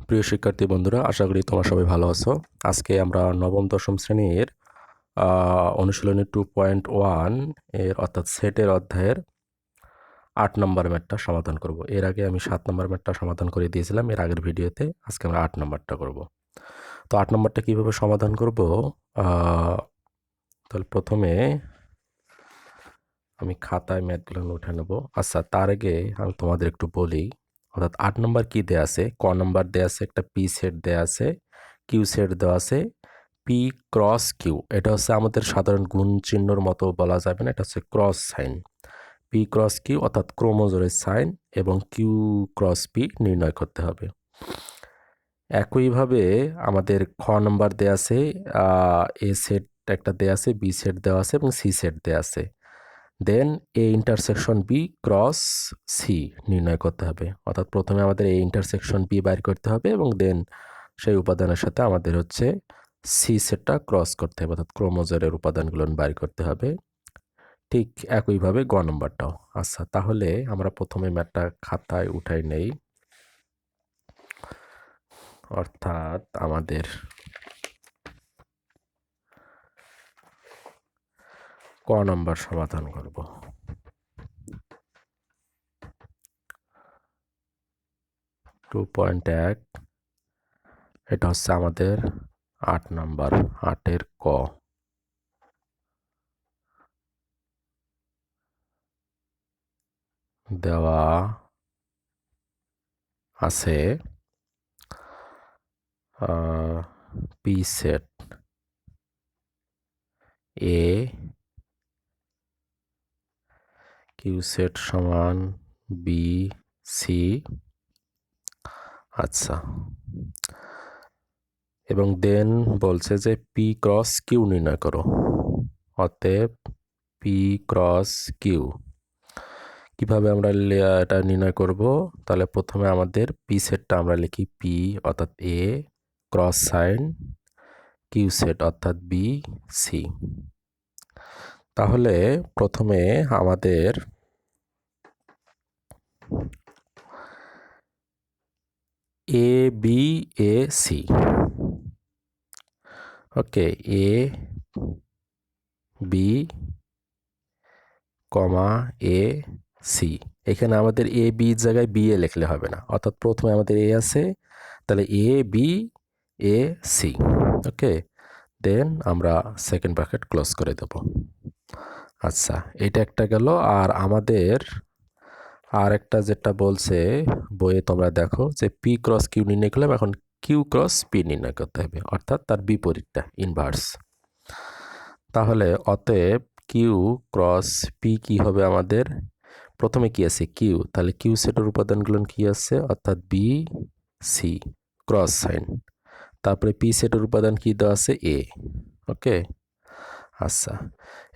প্রিয় শিক্ষার্থী বন্ধুরা, আশা করি তোমরা সবাই ভালো আছো। আজকে আমরা নবম দশম শ্রেণীর অনুশীলনী 2.1 এর অর্থাৎ সেটের অধ্যায়ের 8 নম্বর ম্যাথটা সমাধান করব। এর আগে আমি 7 নম্বর ম্যাথটা সমাধান করে দিয়েছিলাম এর আগের ভিডিওতে। আজকে আমরা 8 নম্বরটা করব। তো 8 নম্বরটা কীভাবে সমাধান করব, তাহলে প্রথমে আমি খাতায় ম্যাথগুলো উঠে নেব। আচ্ছা, তার আগে আমি তোমাদের একটু বলি, অর্থাৎ 8 নম্বর কী দেয়া আছে, ক নম্বর দেয়া আছে, একটা পি সেট দেয়া আছে, কিউ সেট দেওয়া আছে, পি ক্রস কিউ। এটা হচ্ছে আমাদের সাধারণ গুণ চিহ্নর মতো বলা যাবে না, এটা হচ্ছে cross sign. P cross Q অর্থাৎ ক্রোমোজোরের সাইন এবং কিউ ক্রস পি নির্ণয় করতে হবে। একইভাবে আমাদের খ নম্বর দেয়া আছে, এ সেট একটা দেয়া আছে, বি সেট দেওয়া আছে এবং সি সেট দেয়া আছে। Then A intersection B cross C নির্ণয় করতে হবে। অর্থাৎ প্রথমে আমাদের এ ইন্টারসেকশন বি বাইর করতে হবে এবং দেন সেই উপাদানের সাথে আমাদের হচ্ছে সি সেটটা ক্রস করতে হবে, অর্থাৎ ক্রোমোজোমের উপাদানগুলো বাইর করতে হবে। ঠিক একইভাবে গ নম্বরটাও। আচ্ছা, তাহলে আমরা প্রথমে ম্যাথটা খাতায় উঠাই নেই। অর্থাৎ আমাদের ক নম্বর সমাধান করব। টু পয়েন্ট 1, এটা হচ্ছে আমাদের 8 নম্বর, 8-এর ক। দেওয়া আছে পি সেট এ কিউ সেট সমান বি সি। আচ্ছা, এবং দেন বলছে যে পি ক্রস কিউ নির্ণয় করো। অতএব পি ক্রস কিউ কীভাবে আমরা এটা নির্ণয় করব? তাহলে প্রথমে আমাদের পি সেটটা আমরা লিখি পি অর্থাৎ A cross sign Q set অর্থাৎ বি সি। তাহলে প্রথমে আমাদের A B A C, okay, A B comma A C. এখানে আমাদের এ বি জায়গায় বি এ লিখলে হবে না, অর্থাৎ প্রথমে আমাদের এ আছে, তাহলে এ বি এ সি, ওকে। দেন আমরা সেকেন্ড ব্র্যাকেট ক্লোজ করে দেব। আচ্ছা, এটা একটা গেল। আর আমাদের আর একটা যেটা বলছে বইয়ে তোমরা দেখো যে পি ক্রস কিউ নির্ণয় করলাম, এখন কিউ ক্রস পি নির্ণয় করতে হবে, অর্থাৎ তার বিপরীতটা, ইনভার্স। তাহলে অতএব কিউ ক্রস পি কি হবে আমাদের? প্রথমে কি আছে? কিউ। তাহলে কিউ সেটের উপাদানগুলো কি আছে? অর্থাৎ বি সি ক্রস সাইন। তারপরে পি সেটের উপাদান কি দেওয়া আছে? এ, ওকে। আচ্ছা,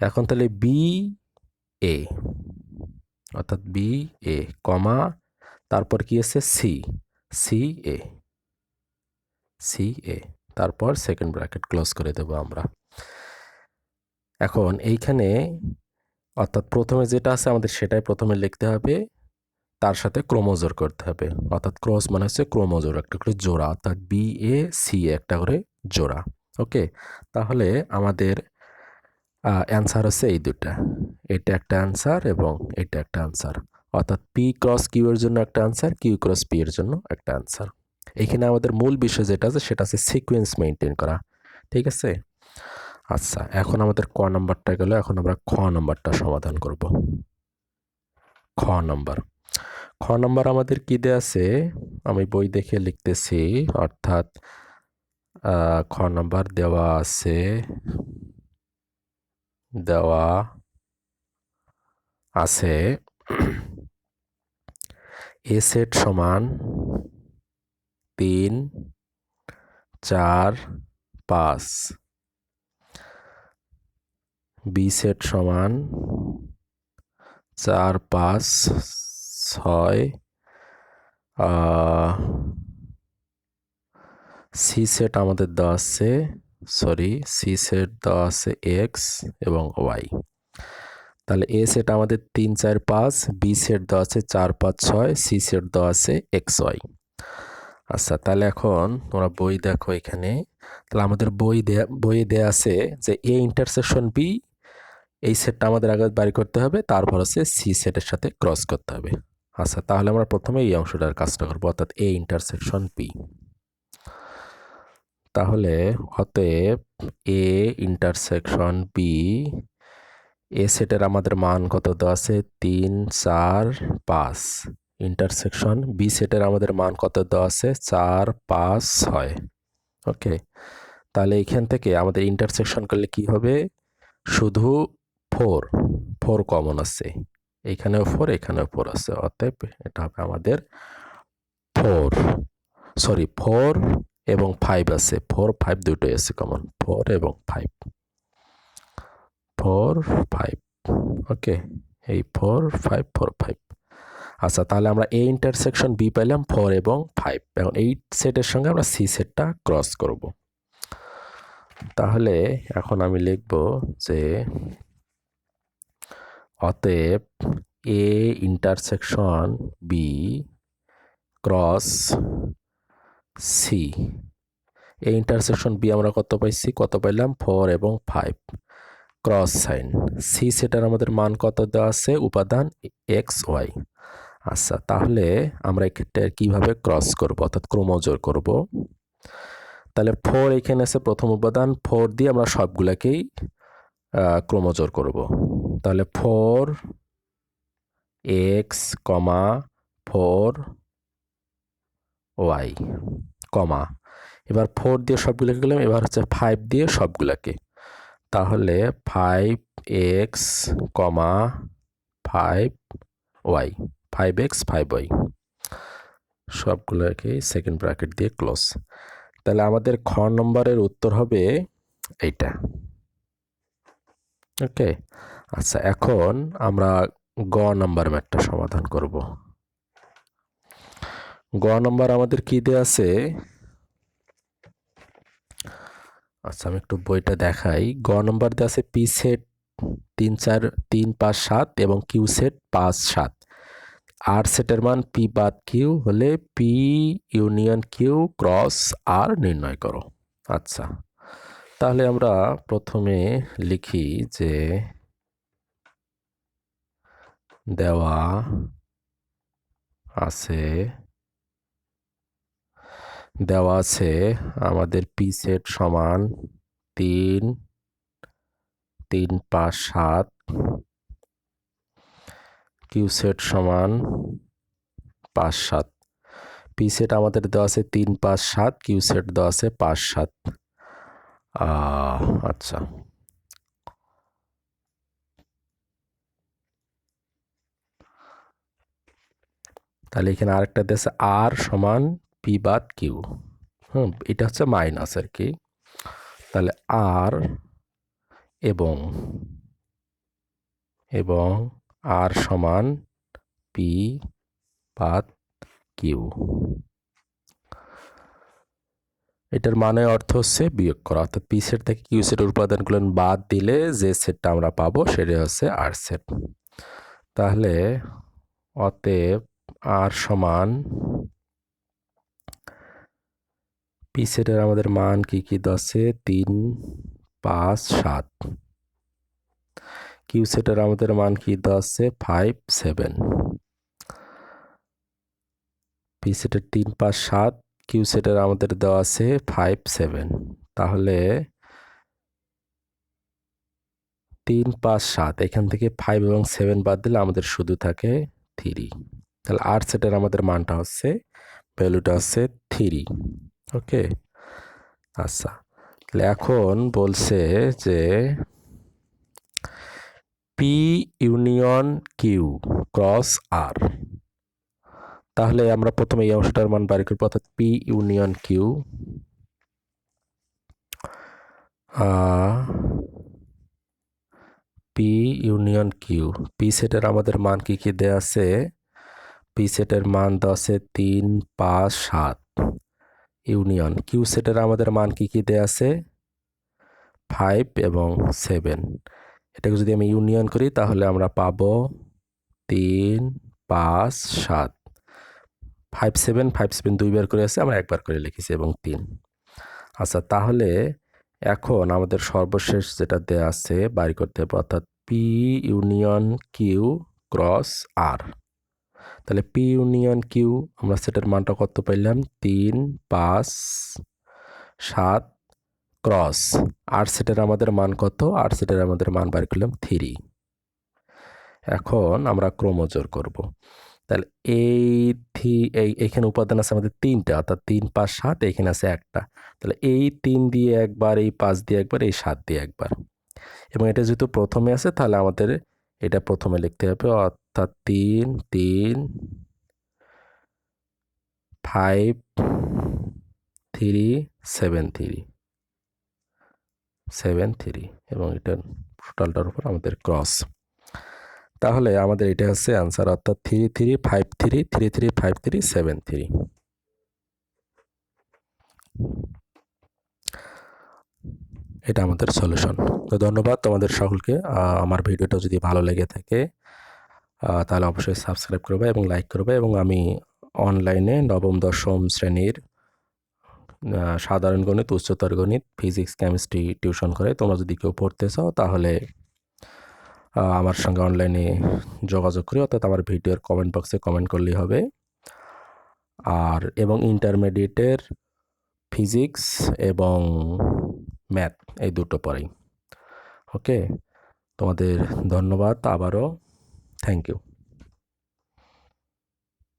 এখন তাহলে বি এ অর্থাৎ বি এ কমা তারপর কি আছে? সি, সি এ, সি এ, তারপর সেকেন্ড ব্র্যাকেট ক্লোজ করে দেব আমরা। এখন এইখানে অর্থাৎ প্রথমে যেটা আছে আমাদের সেটাই প্রথমে লিখতে হবে, তার সাথে ক্রোমোজোর করতে হবে। অর্থাৎ ক্রস মানে হচ্ছে ক্রোমোজোর একটা করে জোড়া, অর্থাৎ বি এ সি একটা করে জোড়া, ওকে। তাহলে আমাদের অ্যান্সার হচ্ছে এই দুটা, এটা একটা অ্যান্সার এবং এটা একটা অ্যান্সার। অর্থাৎ পি ক্রস কিউ এর জন্য একটা অ্যান্সার, কিউ ক্রস পি এর জন্য একটা অ্যান্সার। এখানে আমাদের মূল বিষয় যেটা আছে সেটা আছে সিকোয়েন্স মেনটেন করা, ঠিক আছে। আচ্ছা, এখন আমাদের ক নাম্বারটা গেল, এখন আমরা খ নাম্বারটা সমাধান করব। খ নাম্বার, খ নাম্বার আমাদের কি দেয়া আছে? আমি বই দেখে লিখতেছি। অর্থাৎ খ নাম্বার দেওয়া আছে, দেওয়া আছে এ সেট সমান 3 4 5, বি সেট সমান 4 5 6, সি সেট আমাদের দেওয়া আছে, সি সেট দেওয়া আছে এক্স এবং ওয়াই। তাহলে এ সেট আমাদের 3 4 5, বি সেট দেওয়া আছে 4 5 6, সি সেট দেওয়া আছে এক্স ওয়াই। আচ্ছা, তাহলে এখন তোমরা বই দেখো এখানে। তাহলে আমাদের বইয়ে দেয়া আছে যে এ ইন্টারসেকশন বি, এই সেটটা আমাদের আগে বাড়ি করতে হবে, তারপর হচ্ছে সি সেটের সাথে ক্রস করতে হবে। আচ্ছা, তাহলে আমরা প্রথমে এই অংশটার কাজটা করবো, অর্থাৎ এ ইন্টারসেকশন বি। তাহলে অতএব এ ইন্টারসেকশন বি, এ সেটের আমাদের মান কত দেওয়া আছে? 3, 4, 5। ইন্টারসেকশন বি সেটের আমাদের মান কত দেওয়া আছে? 4, 5, 6। ওকে, তাহলে এখান থেকে আমাদের ইন্টারসেকশন করলে কি হবে? শুধু 4 কমন আছে, এখানেও 4, এখানেও 4 আছে, অতএব এটা হবে আমাদের 4 এবং 5 আছে, 4, 5 দুটোই আছে কমন, 4 এবং 5, 4, 5। ওকে, এই 4, 5, 4, 5। আচ্ছা, তাহলে আমরা এ ইন্টারসেকশন বি পাইলাম 4 এবং 5। এখন এই সেটের সঙ্গে আমরা সি সেটটা ক্রস করব। তাহলে এখন আমি লিখব যে অতএব A intersection B cross C. এই ইন্টারসেকশন বি আমরা কত পাইছি? কত পাইলাম? 4 এবং 5। ক্রস সাইন সি সেটার আমাদের মান কত দেওয়া আছে? উপাদান এক্স ওয়াই। আচ্ছা, তাহলে আমরা এক্ষেত্রে কিভাবে ক্রস করব, অর্থাৎ ক্রমজোড় করব? তাহলে 4 এখানে আছে প্রথম উপাদান, 4 দিয়ে আমরা সবগুলাকেই ক্রমজোড় করব। তাহলে 4 এক্স কমা 4 ওয়াই কমা, এবার 4 দিয়ে সবগুলোকে গেলাম, এবার হচ্ছে 5 দিয়ে সবগুলাকে। তাহলে 5x, 5y, 5x, 5y সবগুলোকে সেকেন্ড ব্র্যাকেট দিয়ে ক্লোজ। তাহলে আমাদের খ নম্বরের উত্তর হবে এইটা। ওকে, আচ্ছা, এখন আমরা গ নম্বর ম্যাথটা সমাধান করব। গ নম্বর আমাদের কি দেয়া আছে? আচ্ছা, আমি একটু বইটা দেখাই। গ নম্বর দেয়া আছে পি সেট 3, 4, 3, 5, 7 এবং কিউ সেট 5, 7। আর সেটের মান পি বাদ কিউ হলে পি ইউনিয়ন কিউ ক্রস আর নির্ণয় করো। আচ্ছা, তাহলে আমরা প্রথমে লিখি যে দেওয়া আছে আমাদের পি সেট সমান 3, 3, 5, 7, কিউ সেট সমান 5, 7। পি সেট আমাদের দেওয়া আছে 3, 5, 7, কিউ সেট দেওয়া আছে 5, 7। আচ্ছা, তাহলে এখানে আরেকটা দেওয়া আর সমান পি বাদ কিউ। এটা হচ্ছে মাইনাস আর কি। তাহলে আর এবং আর সমান পি বাদ কিউ। এটার মানে অর্থ হচ্ছে বিয়োগ করা, অর্থাৎ পি সেট থেকে কিউ সেটের উপাদানগুলো বাদ দিলে যে সেটটা আমরা পাবো সেটা হচ্ছে আর সেট। তাহলে অতএব আর সমান পি সেটের আমাদের মান কি কি আছে? 3, 5, 7। কিউ সেটের আমাদের মান কি আছে? 5, 7। পি সেটের 3, 5, 7, কিউ সেটের আমাদের দেওয়া আছে 5, 7। তাহলে 3, 5, 7 এখান থেকে 5 এবং 7 বাদ দিলে আমাদের শুধু থাকে 3। তাহলে আর সেটের আমাদের মানটা হচ্ছে, ভ্যালুটা হচ্ছে 3। ওকে, আচ্ছা, তাহলে এখন বলছে যে P union Q cross R. তাহলে আমরা প্রথমে এই অংশটার মান বাড়ি করবো, অর্থাৎ P union Q P union Q. P সেটের আমাদের মান কি কি দেয়া আছে? পি সেটের মান দেওয়া আছে 3, 5, 7 ইউনিয়ন কিউ সেটের আমাদের মান কি কি দেয়া আছে? 5 এবং 7। এটাকে যদি আমি ইউনিয়ন করি তাহলে আমরা পাবো 3, 5, 7। 5 7 দুইবার করে আছে, আমরা একবার করে লিখেছি এবং 3। আচ্ছা, তাহলে এখন আমাদের সর্বশেষ যেটা দেয়া আছে বাইর করতে হবে, অর্থাৎ P union Q cross R. তাহলে পি ইউনিয়ন কিউ আমরা সেটার মানটা কত পাইলাম? 3 5 7 ক্রস আর সেটার আমাদের মান কত? আর সেটার আমাদের মান বাইর করলাম 3। এখন আমরা ক্রমজোর করব। তাহলে এইখানে উপাদান আছে আমাদের 3টা, অর্থাৎ 3 5 7, এখানে আছে একটা। তাহলে এই 3 দিয়ে একবার, এই 5 দিয়ে একবার, এই 7 দিয়ে একবার, এবং এটা যেহেতু প্রথমে আছে তাহলে আমাদের এটা প্রথমে লিখতে হবে, অর্থাৎ 3 3 5 3 7 3 7 3, এবং এটা টোটালটার উপর আমাদের ক্রস। তাহলে আমাদের এটা হচ্ছে অ্যান্সার, অর্থাৎ 3 3 5 3 3 3 5 3 7 3। এটা আমাদের সলিউশন। তো ধন্যবাদ তোমাদের সকলকে। আমার ভিডিওটা যদি ভালো লেগে থাকে তাহলে অবশ্যই সাবস্ক্রাইব করবে এবং লাইক করবে, এবং আমি অনলাইনে নবম দশম শ্রেণীর সাধারণ গণিত, উচ্চতর গণিত, ফিজিক্স, কেমিস্ট্রি টিউশন করে। তোমরা যদি কেউ পড়তে চাও তাহলে আমার সঙ্গে অনলাইনে যোগাযোগ করি, অর্থাৎ আমার ভিডিওর কমেন্ট বক্সে কমেন্ট করলেই হবে। আর এবং ইন্টারমিডিয়েটের ফিজিক্স এবং ম্যাথ এই দুটো পড়াই। ওকে, তোমাদের ধন্যবাদ আবারও। Thank you.